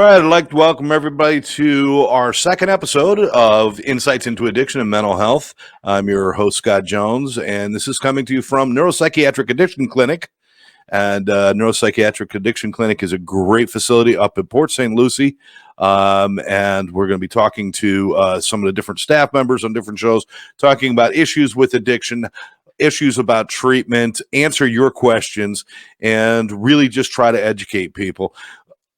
right, I'd like to welcome everybody to our second episode of Insights into Addiction and Mental Health. I'm your host, Scott Jones, and this is coming to you from Neuropsychiatric Addiction Clinic. And Neuropsychiatric Addiction Clinic is a great facility up in Port St. Lucie. And we're going to be talking to some of the different staff members on different shows, talking about issues with addiction, issues about treatment, answer your questions, and really just try to educate people.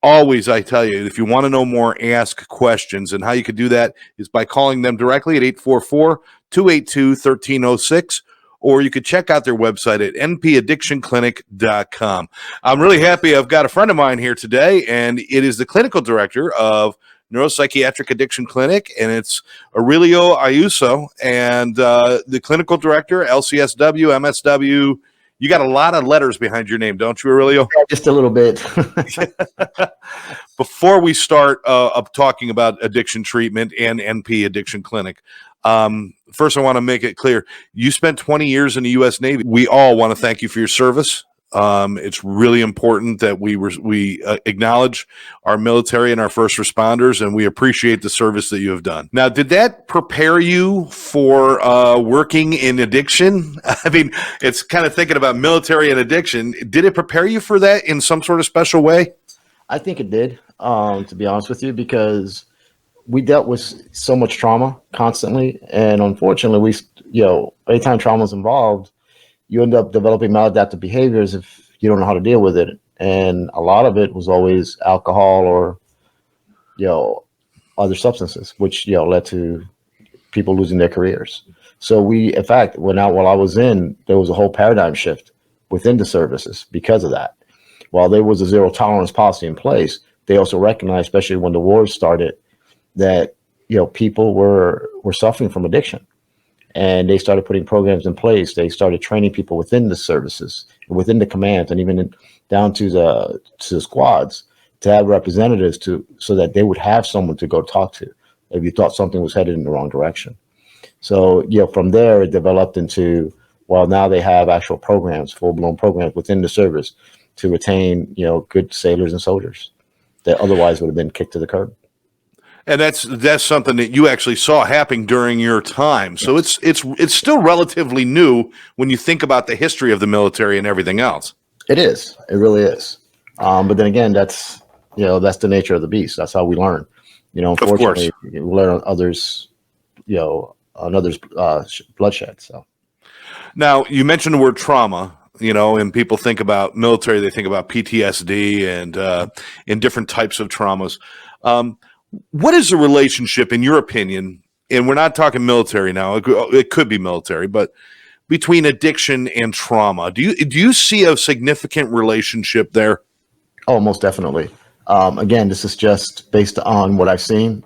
Always, I tell you, if you want to know more, ask questions. And how you can do that is by calling them directly at 844-282-1306, or you could check out their website at npaddictionclinic.com. I'm really happy I've got a friend of mine here today, and it is the clinical director of Neuropsychiatric Addiction Clinic, and it's Aurelio Ayuso, and the clinical director, LCSW, MSW. You got a lot of letters behind your name, don't you, Aurelio? Yeah, just a little bit. Before we start up talking about addiction treatment and NP Addiction Clinic, first I want to make it clear, you spent 20 years in the U.S. Navy. We all want to thank you for your service. It's really important that we acknowledge our military and our first responders, and we appreciate the service that you have done. Now, did that prepare you for working in addiction? I mean, it's kind of thinking about military and addiction. Did it prepare you for that in some sort of special way? I think it did, to be honest with you, because we dealt with so much trauma constantly, and unfortunately, anytime trauma is involved, you end up developing maladaptive behaviors if you don't know how to deal with it. And a lot of it was always alcohol or, other substances, which, led to people losing their careers. So in fact, while I was in, there was a whole paradigm shift within the services because of that. While there was a zero tolerance policy in place, they also recognized, especially when the wars started, that, people were suffering from addiction. And they started putting programs in place. They started training people within the services, within the commands, and even down to the squads to have representatives so that they would have someone to go talk to if you thought something was headed in the wrong direction. So, from there, it developed into, now they have actual programs, full-blown programs within the service to retain, good sailors and soldiers that otherwise would have been kicked to the curb. And that's something that you actually saw happening during your time. So it's still relatively new when you think about the history of the military and everything else. It is. It really is. But then again, that's the nature of the beast. That's how we learn. Unfortunately, we learn on others, bloodshed. So now you mentioned the word trauma. And people think about military, they think about PTSD and in different types of traumas. What is the relationship, in your opinion, and we're not talking military now, it could be military, but between addiction and trauma? Do you see a significant relationship there? Oh, most definitely. Again, this is just based on what I've seen,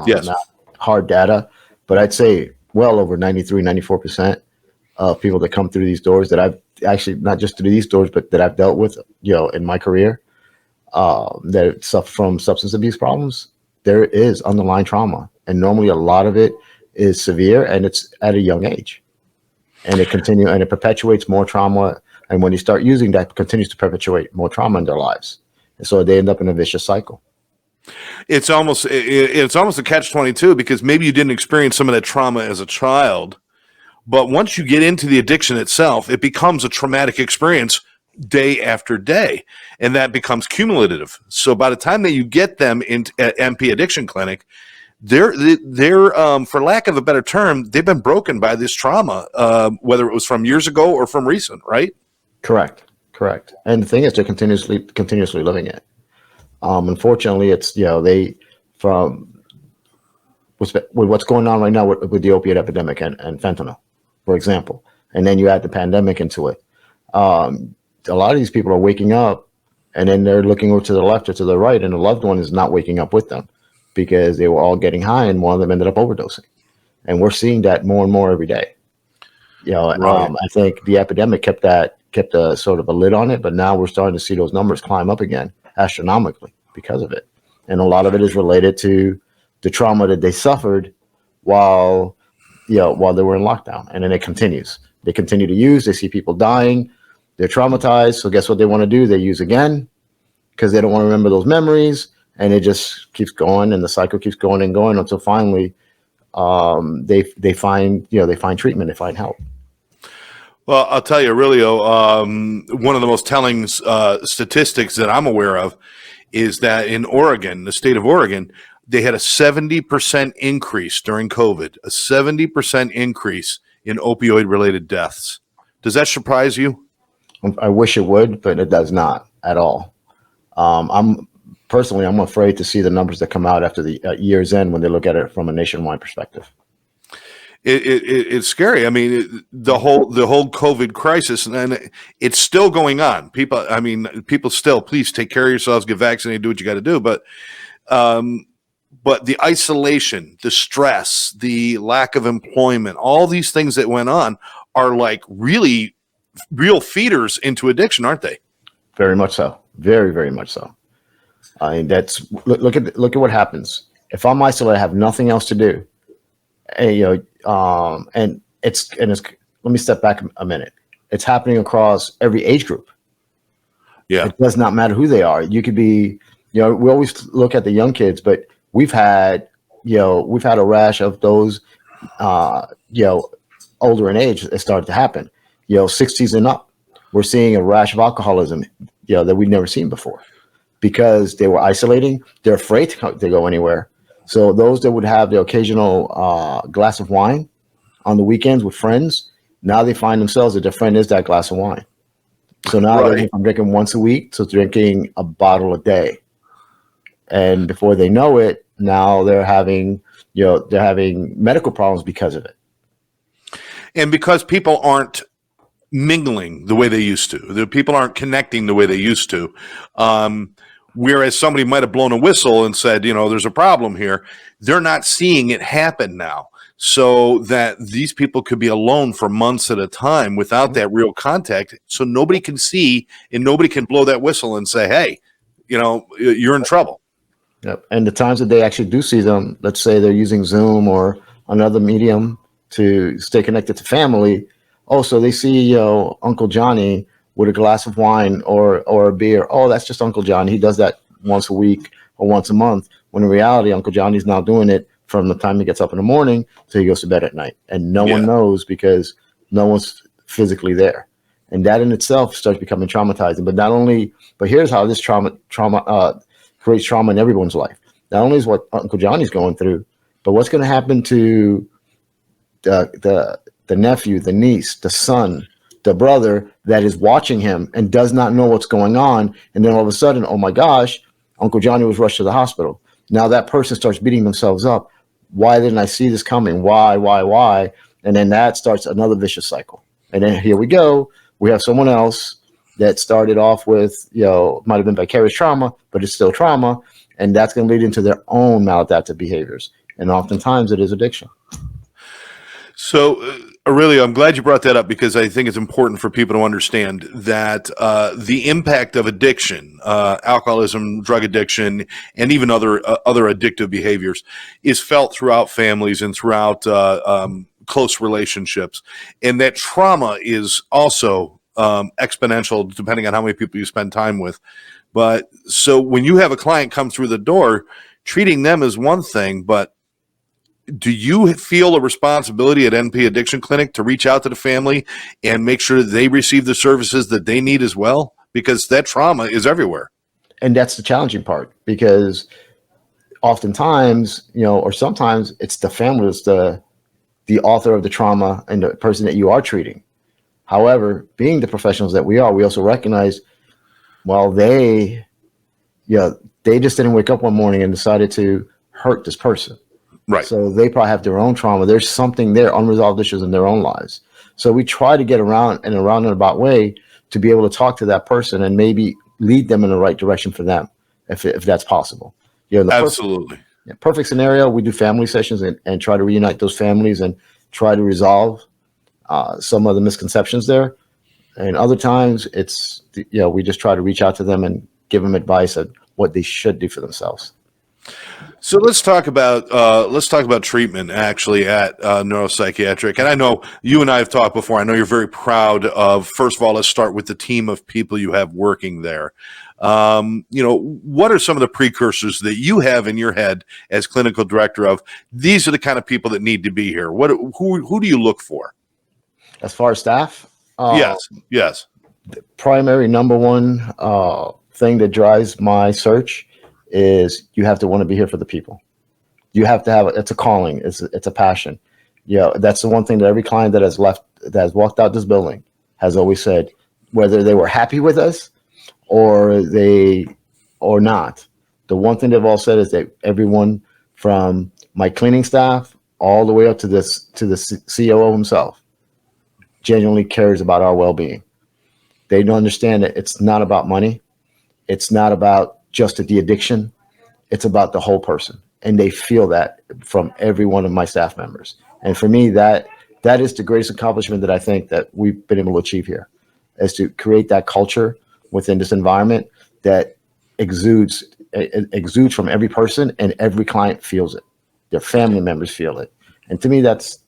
yes. Not hard data, but I'd say well over 93-94% of people that come through these doors that I've actually, not just through these doors, but that I've dealt with, in my career, that suffer from substance abuse problems. There is underlying trauma, and normally a lot of it is severe, and it's at a young age, and it perpetuates more trauma. And when you start using that, it continues to perpetuate more trauma in their lives, and so they end up in a vicious cycle. It's almost a catch-22, because maybe you didn't experience some of that trauma as a child, but once you get into the addiction itself, it becomes a traumatic experience day after day, and that becomes cumulative. So by the time that you get them at NP Addiction Clinic, they're for lack of a better term, they've been broken by this trauma, whether it was from years ago or from recent, right? Correct. And the thing is, they're continuously living it. Unfortunately, it's with what's going on right now with the opiate epidemic and fentanyl, for example, and then you add the pandemic into it. A lot of these people are waking up, and then they're looking over to the left or to the right, and the loved one is not waking up with them because they were all getting high, and one of them ended up overdosing. And we're seeing that more and more every day. Right. I think the epidemic kept a sort of a lid on it, but now we're starting to see those numbers climb up again astronomically because of it. And a lot of it is related to the trauma that they suffered while they were in lockdown. And then it continues. They continue to use. They see people dying. They're traumatized. So guess what they want to do? They use again because they don't want to remember those memories. and it just keeps going, and the cycle keeps going and going until finally they find treatment, they find help. Well, I'll tell you, Aurelio, one of the most telling statistics that I'm aware of is that in Oregon, the state of Oregon, they had a 70% increase during COVID, a 70% increase in opioid-related deaths. Does that surprise you? I wish it would, but it does not at all. I'm afraid to see the numbers that come out after the year's end when they look at it from a nationwide perspective. It's scary. I mean, the whole COVID crisis, and it's still going on. People still, please take care of yourselves, get vaccinated, do what you got to do. But the isolation, the stress, the lack of employment, all these things that went on are like really real feeders into addiction, aren't they? Very much so. Very, very much so. I mean, look at what happens if I'm isolated, I have nothing else to do. And it's let me step back a minute. It's happening across every age group. Yeah. It does not matter who they are. You could be, we always look at the young kids, but we've had a rash of those, older in age. It started to happen, 60s and up. We're seeing a rash of alcoholism, that we've never seen before because they were isolating. They're afraid to go anywhere. So those that would have the occasional glass of wine on the weekends with friends, now they find themselves that their friend is that glass of wine. So now they're from drinking once a week to drinking a bottle a day. And before they know it, now they're having medical problems because of it. And because people aren't mingling the way they used to, the people aren't connecting the way they used to. Whereas somebody might have blown a whistle and said, there's a problem here. They're not seeing it happen now. So that these people could be alone for months at a time without that real contact. So nobody can see and nobody can blow that whistle and say, hey, you're in trouble. Yep. And the times that they actually do see them, let's say they're using Zoom or another medium to stay connected to family. So they see, Uncle Johnny with a glass of wine or a beer. Oh, that's just Uncle Johnny. He does that once a week or once a month. When in reality, Uncle Johnny's now doing it from the time he gets up in the morning till he goes to bed at night. And no one knows because no one's physically there. And that in itself starts becoming traumatizing. But here's how this trauma creates trauma in everyone's life. Not only is what Uncle Johnny's going through, but what's going to happen to the nephew, the niece, the son, the brother that is watching him and does not know what's going on. And then all of a sudden, oh my gosh, Uncle Johnny was rushed to the hospital. Now that person starts beating themselves up. Why didn't I see this coming? Why? And then that starts another vicious cycle. And then here we go. We have someone else that started off with, might have been vicarious trauma, but it's still trauma. And that's going to lead into their own maladaptive behaviors. And oftentimes it is addiction. So, Aurelio, I'm glad you brought that up because I think it's important for people to understand that the impact of addiction, alcoholism, drug addiction, and even other addictive behaviors is felt throughout families and throughout close relationships. And that trauma is also exponential depending on how many people you spend time with. But so when you have a client come through the door, treating them is one thing, but do you feel a responsibility at NP Addiction Clinic to reach out to the family and make sure they receive the services that they need as well? Because that trauma is everywhere. And that's the challenging part because oftentimes, or sometimes it's the family that's the author of the trauma and the person that you are treating. However, being the professionals that we are, we also recognize, they just didn't wake up one morning and decided to hurt this person. Right. So they probably have their own trauma. There's something there, unresolved issues in their own lives. So we try to get around in a roundabout way to be able to talk to that person and maybe lead them in the right direction for them, if that's possible. Absolutely. Perfect scenario, we do family sessions and try to reunite those families and try to resolve some of the misconceptions there. And other times it's, we just try to reach out to them and give them advice on what they should do for themselves. So let's talk about treatment actually at neuropsychiatric. And I know you and I have talked before. I know you're very proud of. First of all, let's start with the team of people you have working there. What are some of the precursors that you have in your head as clinical director of? These are the kind of people that need to be here. Who do you look for? As far as staff, Yes. primary number one thing that drives my search is you have to want to be here for the people. You have to have it's a calling, it's a passion. That's the one thing that every client that has walked out this building has always said, whether they were happy with us or not. The one thing they've all said is that everyone from my cleaning staff all the way up to the COO himself genuinely cares about our well-being. They don't understand that it's not about money. It's not about just the addiction. It's about the whole person. And they feel that from every one of my staff members. And for me, that is the greatest accomplishment that I think that we've been able to achieve here, is to create that culture within this environment that exudes from every person, and every client feels it. Their family members feel it. And to me, that's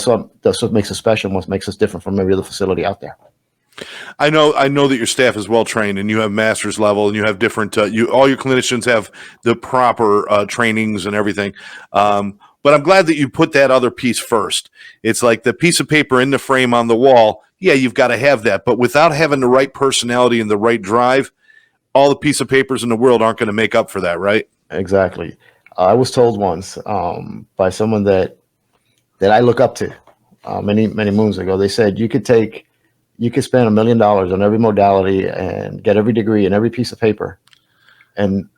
what makes us special and what makes us different from every other facility out there. I know that your staff is well trained, and you have master's level, and you have different. All your clinicians have the proper trainings and everything. But I'm glad that you put that other piece first. It's like the piece of paper in the frame on the wall. Yeah, you've got to have that, but without having the right personality and the right drive, all the piece of papers in the world aren't going to make up for that, right? Exactly. I was told once by someone that I look up to many moons ago. They said you could spend $1 million on every modality and get every degree and every piece of paper, and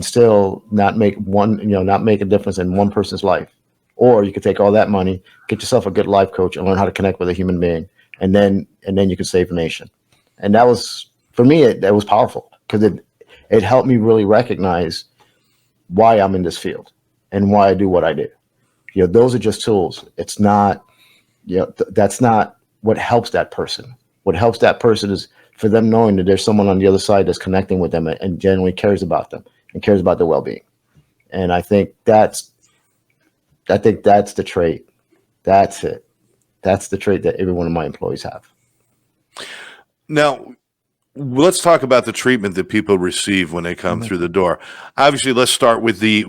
still not make a difference in one person's life. Or you could take all that money, get yourself a good life coach, and learn how to connect with a human being, and then you could save the nation. And that was, for me, that was powerful, because it helped me really recognize why I'm in this field and why I do what I do. Those are just tools. It's not, that's not what helps that person. What helps that person is for them knowing that there's someone on the other side that's connecting with them and genuinely cares about them and cares about their well-being. And I think that's the trait. That's it. That's the trait that every one of my employees have. Now, let's talk about the treatment that people receive when they come through the door. Obviously, let's start with the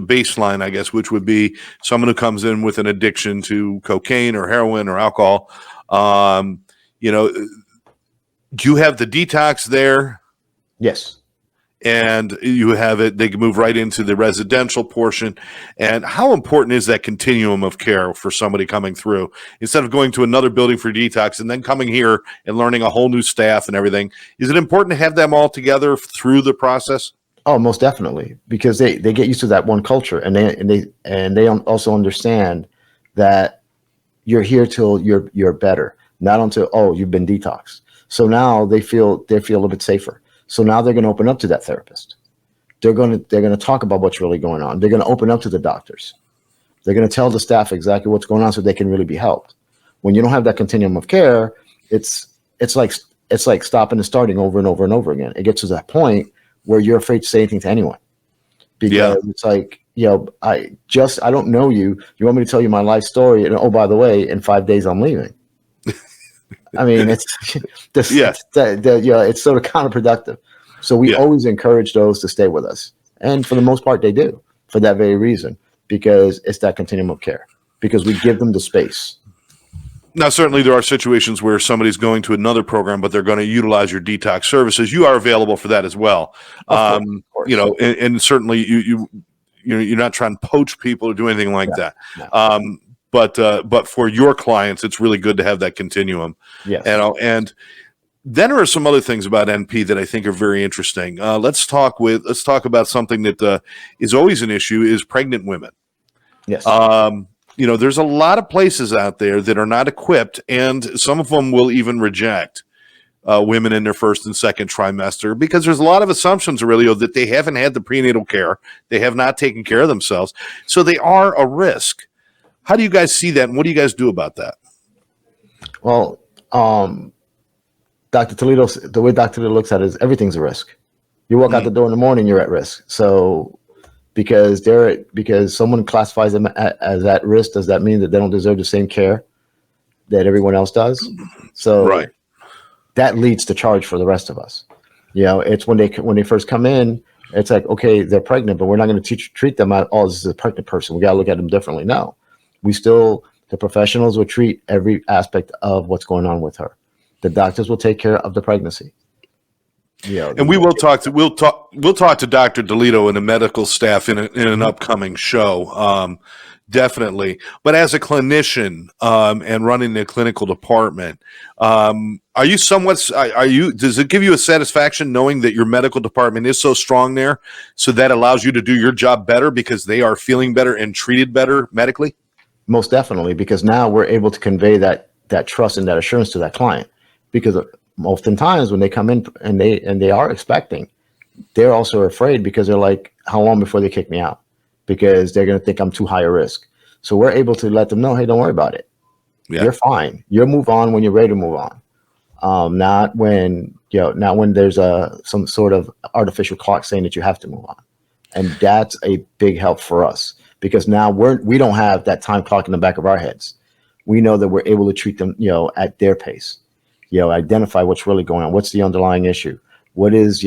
baseline, I guess, which would be someone who comes in with an addiction to cocaine or heroin or alcohol. Do you have the detox there? Yes. And you have it, they can move right into the residential portion. And how important is that continuum of care for somebody coming through, instead of going to another building for detox and then coming here and learning a whole new staff and everything? Is it important to have them all together through the process? Oh, most definitely, because they get used to that one culture, and they also understand that you're here till you're better, not until you've been detoxed. So now they feel a little bit safer. So now they're going to open up to that therapist. They're going to talk about what's really going on. They're going to open up to the doctors. They're going to tell the staff exactly what's going on so they can really be helped. When you don't have that continuum of care, it's like stopping and starting over and over and over again. It gets to that point where you're afraid to say anything to anyone, because it's like, I don't know you. You want me to tell you my life story? And oh, by the way, in 5 days I'm leaving. I mean, it's it's sort of counterproductive. So we always encourage those to stay with us. And for the most part, they do, for that very reason, because it's that continuum of care, because we give them the space. Now, certainly there are situations where somebody's going to another program, but they're going to utilize your detox services. You are available for that as well. Of course. And certainly you're not trying to poach people or do anything like that. No. But for your clients, it's really good to have that continuum. Yes. And then there are some other things about NP that I think are very interesting. Let's talk about something that is always an issue: is pregnant women. Yes. There's a lot of places out there that are not equipped, and some of them will even reject women in their first and second trimester, because there's a lot of assumptions, Aurelio, that they haven't had the prenatal care, they have not taken care of themselves, so they are a risk. How do you guys see that, and what do you guys do about that? Well, Dr. Toledo, the way Dr. Toledo looks at it is everything's a risk. You walk out the door in the morning, you're at risk. So because someone classifies them as at risk, does that mean that they don't deserve the same care that everyone else does? So that leads to charge for the rest of us. It's when they first come in, it's like, okay, they're pregnant, but we're not going to treat them as, oh, this is a pregnant person. We got to look at them differently. No, the professionals will treat every aspect of what's going on with her. The doctors will take care of the pregnancy. And we'll talk to Dr. DeLito and the medical staff in an upcoming show. Definitely. But as a clinician, and running the clinical department, does it give you a satisfaction knowing that your medical department is so strong there, so that allows you to do your job better because they are feeling better and treated better medically? Most definitely, because now we're able to convey that trust and that assurance to that client, because oftentimes when they come in and they are expecting, they're also afraid because they're like, how long before they kick me out? Because they're going to think I'm too high a risk. So we're able to let them know, hey, don't worry about it. Yeah. You're fine. You'll move on when you're ready to move on. Not when there's some sort of artificial clock saying that you have to move on. And that's a big help for us, because now we don't have that time clock in the back of our heads. We know that we're able to treat them, at their pace. Identify what's really going on. What's the underlying issue? What is,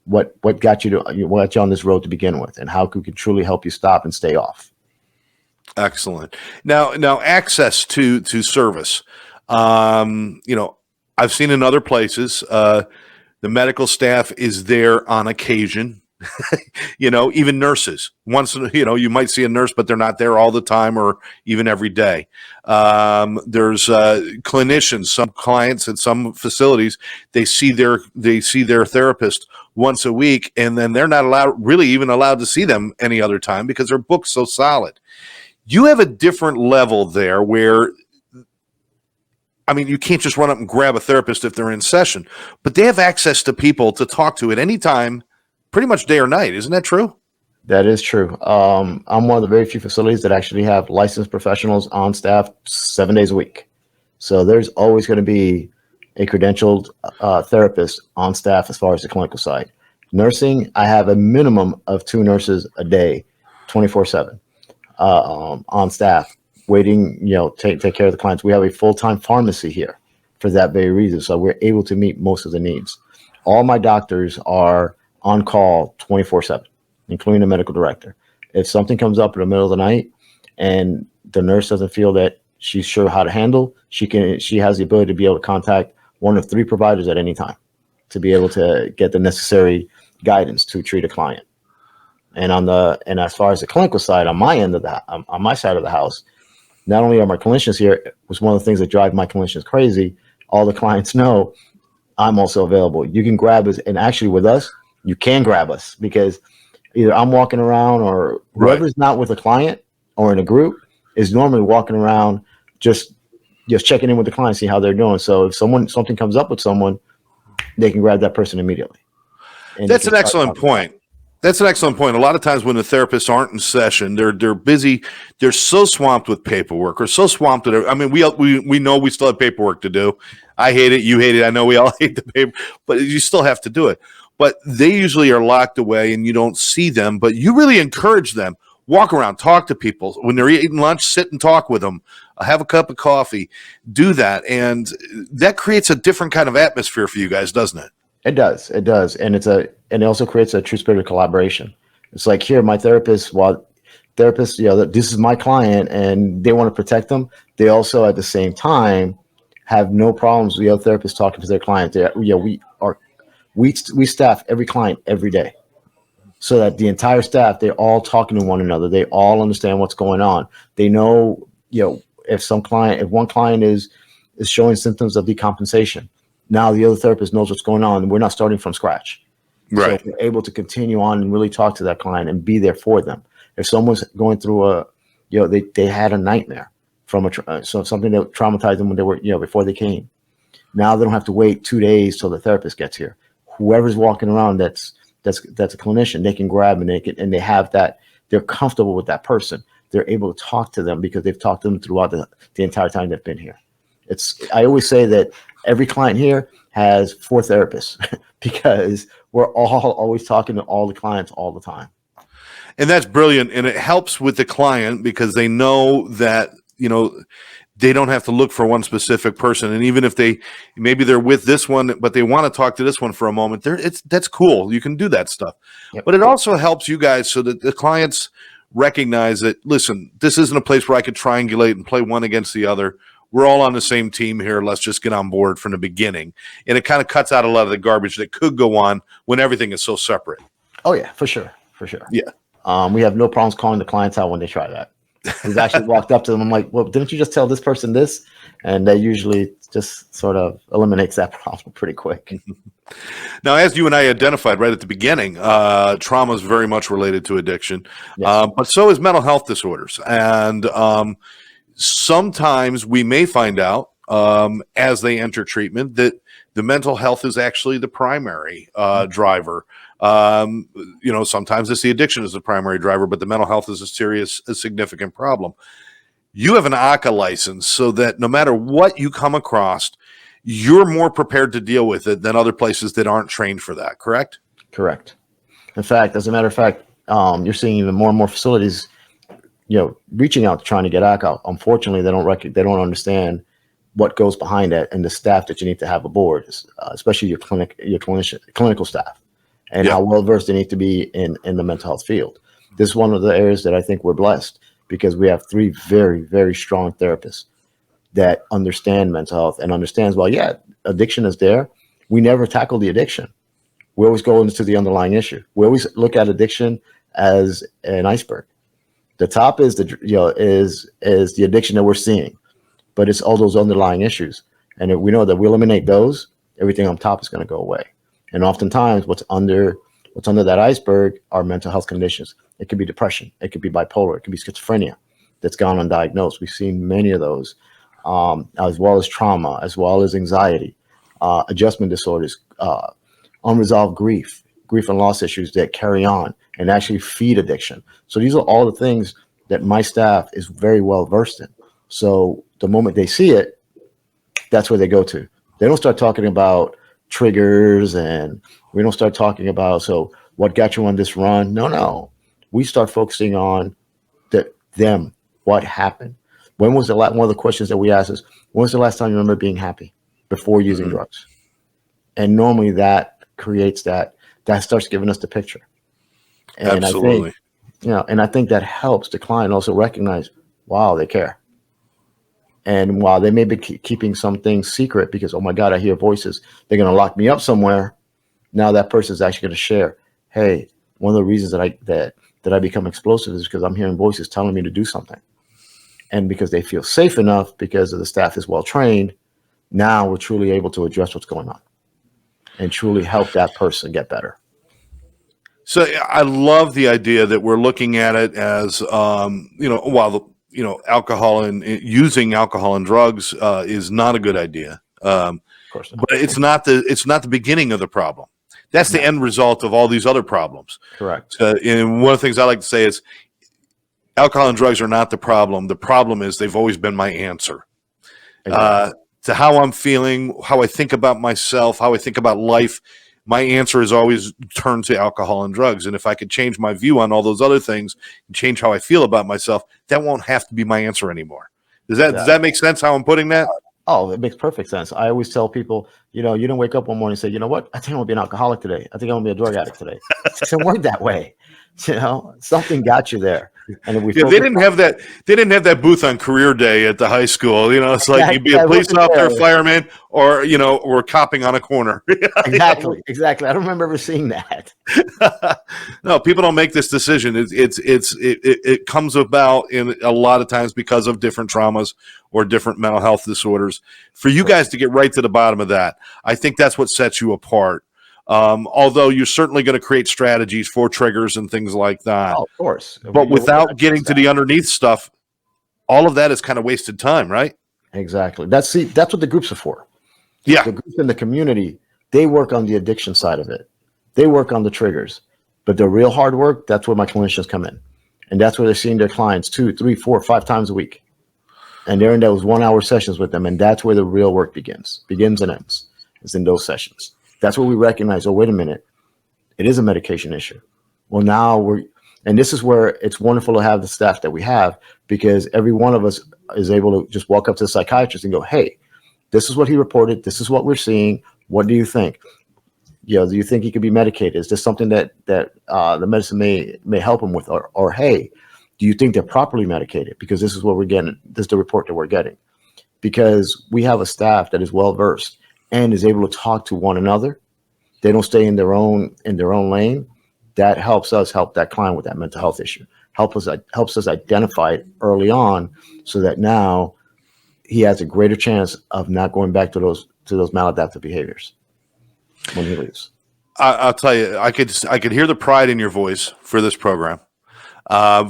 what got you on this road to begin with, and how we could truly help you stop and stay off. Excellent. Now access to service. I've seen in other places, the medical staff is there on occasion. Even nurses. Once, you might see a nurse, but they're not there all the time or even every day. There's clinicians, some clients at some facilities, they see their therapist once a week, and then they're not allowed to see them any other time because their book's so solid. You have a different level there where, you can't just run up and grab a therapist if they're in session, but they have access to people to talk to at any time, pretty much day or night. Isn't that true? That is true. I'm one of the very few facilities that actually have licensed professionals on staff 7 days a week. So there's always going to be a credentialed therapist on staff as far as the clinical side. Nursing, I have a minimum of 2 nurses a day, 24/7, on staff, waiting, take care of the clients. We have a full-time pharmacy here for that very reason. So we're able to meet most of the needs. All my doctors are on call 24/7, including the medical director. If something comes up in the middle of the night and the nurse doesn't feel that she's sure how to handle, she has the ability to be able to contact one of 3 providers at any time to be able to get the necessary guidance to treat a client. And as far as the clinical side, on my side of the house, not only are my clinicians here, it was one of the things that drive my clinicians crazy. All the clients know I'm also available. You can grab us, and actually with us, you can grab us, because either I'm walking around or whoever's not with a client or in a group is normally walking around just checking in with the client, see how they're doing. So if something comes up with someone, they can grab that person immediately. That's an excellent point. That's an excellent point. A lot of times when the therapists aren't in session, they're busy. They're so swamped with paperwork, or so swamped with. We know we still have paperwork to do. I hate it. You hate it. I know we all hate the paper, but you still have to do it. But they usually are locked away, and you don't see them. But you really encourage them. Walk around, talk to people. When they're eating lunch, sit and talk with them. Have a cup of coffee. Do that, and that creates a different kind of atmosphere for you guys, doesn't it? It does. And it also creates a true spirit of collaboration. It's like, here, my therapist, this is my client, and they want to protect them. They also, at the same time, have no problems with the other therapists talking to their client. We staff every client every day, so that the entire staff, they're all talking to one another. They all understand what's going on. They know, if one client is showing symptoms of decompensation, now the other therapist knows what's going on, and we're not starting from scratch. Right. So we're able to continue on and really talk to that client and be there for them. If someone's going through they had a nightmare from something that traumatized them when they were, before they came. Now they don't have to wait 2 days till the therapist gets here. Whoever's walking around that's a clinician, they can grab, and they have that, they're comfortable with that person. They're able to talk to them because they've talked to them throughout the entire time they've been here. I always say that Every client here has 4 therapists because we're all always talking to all the clients all the time. And that's brilliant. And it helps with the client because they know that, they don't have to look for one specific person. And even if maybe they're with this one, but they want to talk to this one for a moment, that's cool. You can do that stuff. Yep. But it also helps you guys so that the clients recognize that, listen, this isn't a place where I could triangulate and play one against the other. We're all on the same team here. Let's just get on board from the beginning. And it kind of cuts out a lot of the garbage that could go on when everything is so separate. Oh, yeah, for sure. For sure. Yeah. We have no problems calling the clients out when they try that. We've actually walked up to them. I'm like, well, didn't you just tell this person this? And they usually just sort of eliminates that problem pretty quick. Now, as you and I identified right at the beginning, trauma is very much related to addiction, yes. But so is mental health disorders. And sometimes we may find out as they enter treatment that the mental health is actually the primary driver. Sometimes it's the addiction is the primary driver, but the mental health is a significant problem. You have an ACA license so that no matter what you come across, you're more prepared to deal with it than other places that aren't trained for that, correct? Correct. In fact, as a matter of fact, you're seeing even more and more facilities, reaching out trying to get ACA. Unfortunately, they don't understand what goes behind it and the staff that you need to have aboard, especially your clinical staff. And how well-versed they need to be in the mental health field. This is one of the areas that I think we're blessed because we have 3 very, very strong therapists that understand mental health and understands, well, yeah, addiction is there. We never tackle the addiction. We always go into the underlying issue. We always look at addiction as an iceberg. The top is is the addiction that we're seeing, but it's all those underlying issues. And if we know that we eliminate those, everything on top is going to go away. And oftentimes what's under that iceberg are mental health conditions. It could be depression. It could be bipolar. It could be schizophrenia that's gone undiagnosed. We've seen many of those, as well as trauma, as well as anxiety, adjustment disorders, unresolved grief and loss issues that carry on and actually feed addiction. So these are all the things that my staff is very well versed in. So the moment they see it, that's where they go to. They don't start talking about triggers and we don't start talking about, so what got you on this run? No. We start focusing on what happened. When was one of the questions that we ask is, when was the last time you remember being happy before using drugs? And normally that creates that starts giving us the picture. And absolutely. I think that helps the client also recognize, wow, they care. And while they may be keeping some things secret because, oh my God, I hear voices, they're going to lock me up somewhere. Now that person is actually going to share, hey, one of the reasons that I become explosive is because I'm hearing voices telling me to do something. And because they feel safe enough, because of the staff is well trained, now we're truly able to address what's going on and truly help that person get better. So I love the idea that we're looking at it as, while alcohol and using alcohol and drugs is not a good idea. Of course not. But it's not the beginning of the problem. That's the end result of all these other problems. Correct. And one of the things I like to say is alcohol and drugs are not the problem. The problem is they've always been my answer. Exactly. To how I'm feeling, how I think about myself, how I think about life. My answer is always turned to alcohol and drugs. And if I could change my view on all those other things and change how I feel about myself, that won't have to be my answer anymore. Does that make sense how I'm putting that? Oh, it makes perfect sense. I always tell people, you don't wake up one morning and say, you know what? I think I'm gonna be an alcoholic today. I think I'm gonna be a drug addict today. It doesn't work that way. Something got you there. And if they didn't have that booth on career day at the high school. It's like you'd be a police officer, fireman, or or copping on a corner. Exactly. I don't remember ever seeing that. No, people don't make this decision. It comes about in a lot of times because of different traumas or different mental health disorders. For you guys to get right to the bottom of that, I think that's what sets you apart. Although you're certainly going to create strategies for triggers and things like that. Oh, of course. But without getting to the underneath stuff, all of that is kind of wasted time, right? Exactly. That's what the groups are for. Yeah. The groups in the community, they work on the addiction side of it. They work on the triggers. But the real hard work, that's where my clinicians come in. And that's where they're seeing their clients 2, 3, 4, 5 times a week. And they're in those 1 hour sessions with them. And that's where the real work begins and ends. It's in those sessions. That's where we recognize, oh, wait a minute, it is a medication issue. Well, and this is where it's wonderful to have the staff that we have, because every one of us is able to just walk up to the psychiatrist and go, hey, this is what he reported. This is what we're seeing. What do you think? Do you think he could be medicated? Is this something that the medicine may help him with? Or hey, do you think they're properly medicated? Because this is what we're getting. This is the report that we're getting. Because we have a staff that is well versed and is able to talk to one another. They don't stay in their own lane. That helps us help that client with that mental health issue. Helps us identify it early on, so that now he has a greater chance of not going back to those maladaptive behaviors when he leaves. I'll tell you, I could hear the pride in your voice for this program,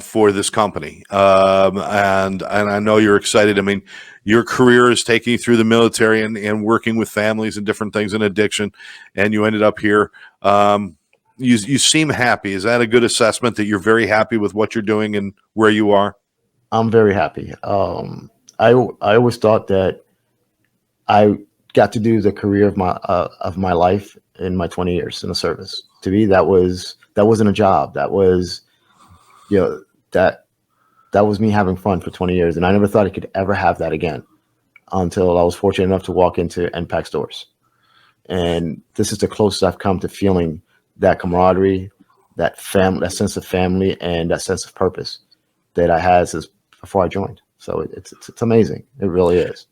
for this company, and I know you're excited. I mean, your career is taking you through the military and working with families and different things in addiction, and you ended up here. You seem happy. Is that a good assessment, that you're very happy with what you're doing and where you are? I'm very happy. I always thought that I got to do the career of my life in my 20 years in the service. To me, that wasn't a job. That was, that was me having fun for 20 years. And I never thought I could ever have that again until I was fortunate enough to walk into NPAC's doors. And this is the closest I've come to feeling that camaraderie, that sense of family, and that sense of purpose that I had since before I joined. So it's amazing. It really is.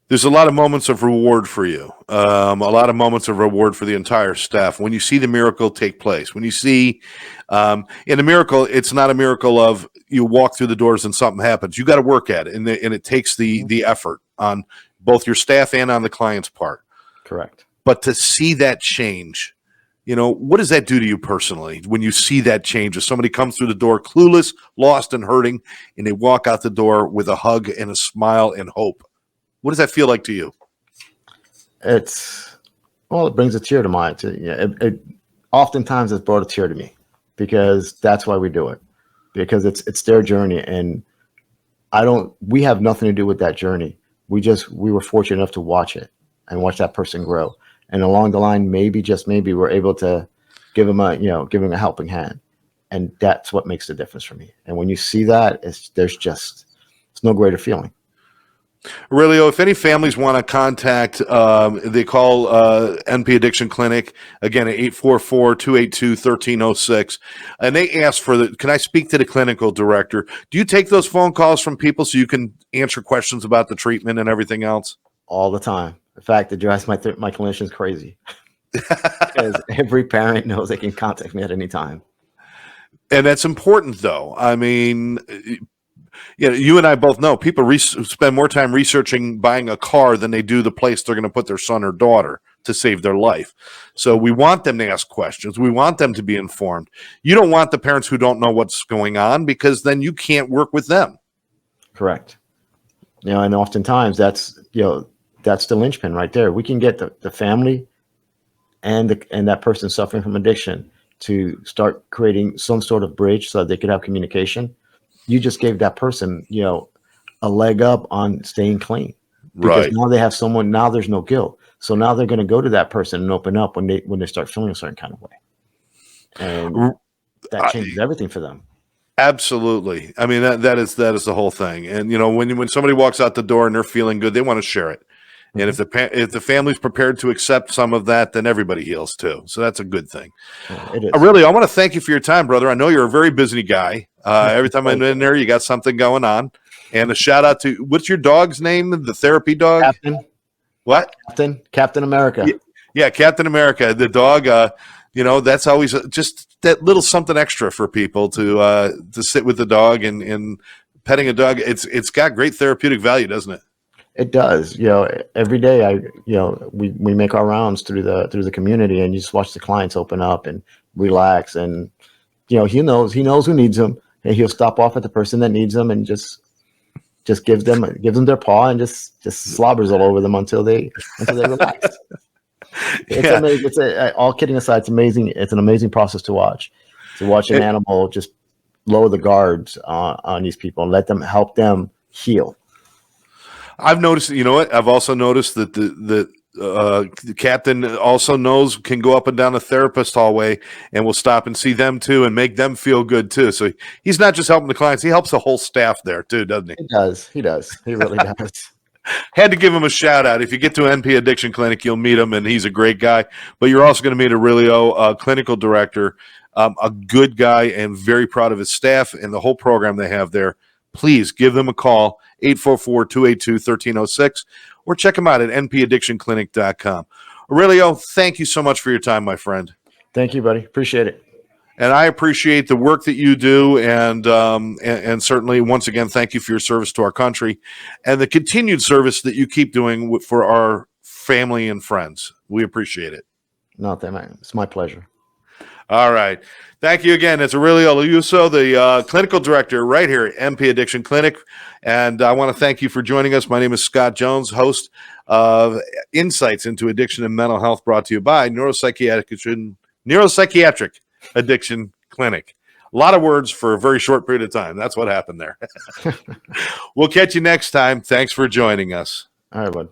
There's a lot of moments of reward for you, a lot of moments of reward for the entire staff. When you see the miracle take place, when you see, in a miracle, it's not a miracle of you walk through the doors and something happens. You got to work at it, and it takes the effort on both your staff and on the client's part. Correct. But to see that change, what does that do to you personally when you see that change? If somebody comes through the door clueless, lost, and hurting, and they walk out the door with a hug and a smile and hope, what does that feel like to you? It brings a tear to mind. Oftentimes it's brought a tear to me, because that's why we do it, because it's their journey, and we have nothing to do with that journey. We were fortunate enough to watch it and watch that person grow. And along the line, just maybe we're able to give him a helping hand. And that's what makes the difference for me. And when you see that, it's no greater feeling. Aurelio, if any families want to contact, they call NP Addiction Clinic, again, at 844-282-1306. And they ask can I speak to the clinical director? Do you take those phone calls from people so you can answer questions about the treatment and everything else? All the time. In fact, it drives my clinicians crazy, because every parent knows they can contact me at any time. And that's important, though. I mean, you and I both know people spend more time researching buying a car than they do the place they're going to put their son or daughter to save their life. So we want them to ask questions. We want them to be informed. You don't want the parents who don't know what's going on, because then you can't work with them. Correct. And oftentimes that's the linchpin right there. We can get the family and that person suffering from addiction to start creating some sort of bridge so that they could have communication. You just gave that person, a leg up on staying clean, because now they have someone. Now there's no guilt, so now they're going to go to that person and open up when they start feeling a certain kind of way, and that changes everything for them. Absolutely. I mean, that is the whole thing. And when somebody walks out the door and they're feeling good, they want to share it. And if the family's prepared to accept some of that, then everybody heals too. So that's a good thing. It is. I want to thank you for your time, brother. I know you're a very busy guy. Every time I'm in there, you got something going on. And a shout out to, what's your dog's name? The therapy dog? Captain. What? Captain America. Yeah, Captain America. The dog, that's always just that little something extra for people to sit with the dog and petting a dog. It's got great therapeutic value, doesn't it? It does. Every day we make our rounds through the community, and you just watch the clients open up and relax, and he knows who needs him, and he'll stop off at the person that needs them and just gives them their paw and just slobbers all over them until they relax. It's amazing. All kidding aside, it's amazing. It's an amazing process to watch an animal just lower the guards on these people and help them heal. I've noticed, you know what? I've also noticed that the captain also can go up and down the therapist hallway and will stop and see them too and make them feel good too. So he's not just helping the clients, he helps the whole staff there too, doesn't he? He does. He does. He really does. Had to give him a shout out. If you get to NP Addiction Clinic, you'll meet him, and he's a great guy. But you're also going to meet Aurelio, clinical director, a good guy, and very proud of his staff and the whole program they have there. Please give them a call, 844-282-1306, or check them out at npaddictionclinic.com. Aurelio, thank you so much for your time, my friend. Thank you, buddy. Appreciate it. And I appreciate the work that you do, and certainly, once again, thank you for your service to our country and the continued service that you keep doing for our family and friends. We appreciate it. No, it's my pleasure. All right. Thank you again. It's Aurelio Liuso, the clinical director right here at MP Addiction Clinic. And I want to thank you for joining us. My name is Scott Jones, host of Insights into Addiction and Mental Health, brought to you by Neuropsychiatric Addiction Clinic. A lot of words for a very short period of time. That's what happened there. We'll catch you next time. Thanks for joining us. All right, bud.